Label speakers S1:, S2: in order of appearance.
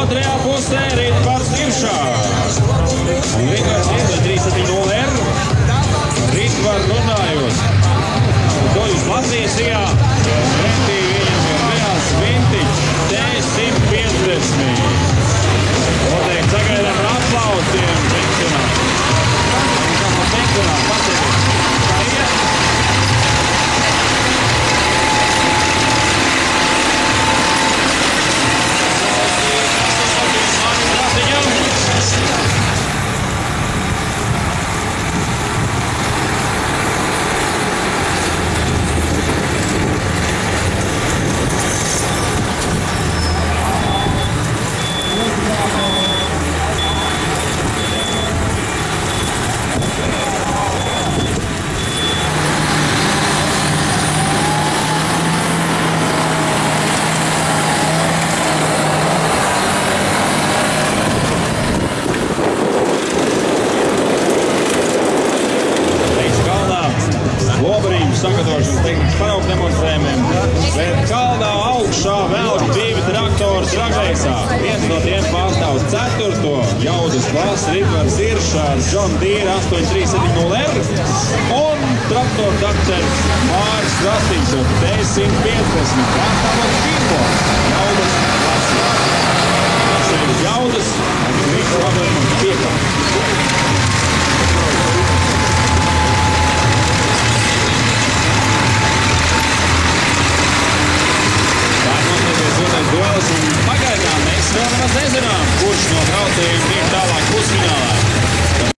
S1: Otrajā pusē Rītvars Iršārs. Un Rītvars iedod 370R. Rītvar runājot. To jūs Latvijas ijā. Pretī viņam ir reāls vintage T150. Noteikti sagaidām ar aplausiem pensionāri. Pensionāri patīk. Kā iet? Sagatavošanas tehnikas paraugu demonstrējumiem, bet kaldā augšā vēl 2 traktori dragreisā. Viens no tiem pārstāv 4. jaudas klases Rītvars Iršārs John Deere 8370R un traktoru dakteris Māris Rastīgs ar T150 pārstāvot 1. jaudas klasi. Tas ir jaudas, viņš problēma piekam. Duels, un pagaidām mēs vēl nemaz nezinām, kurš no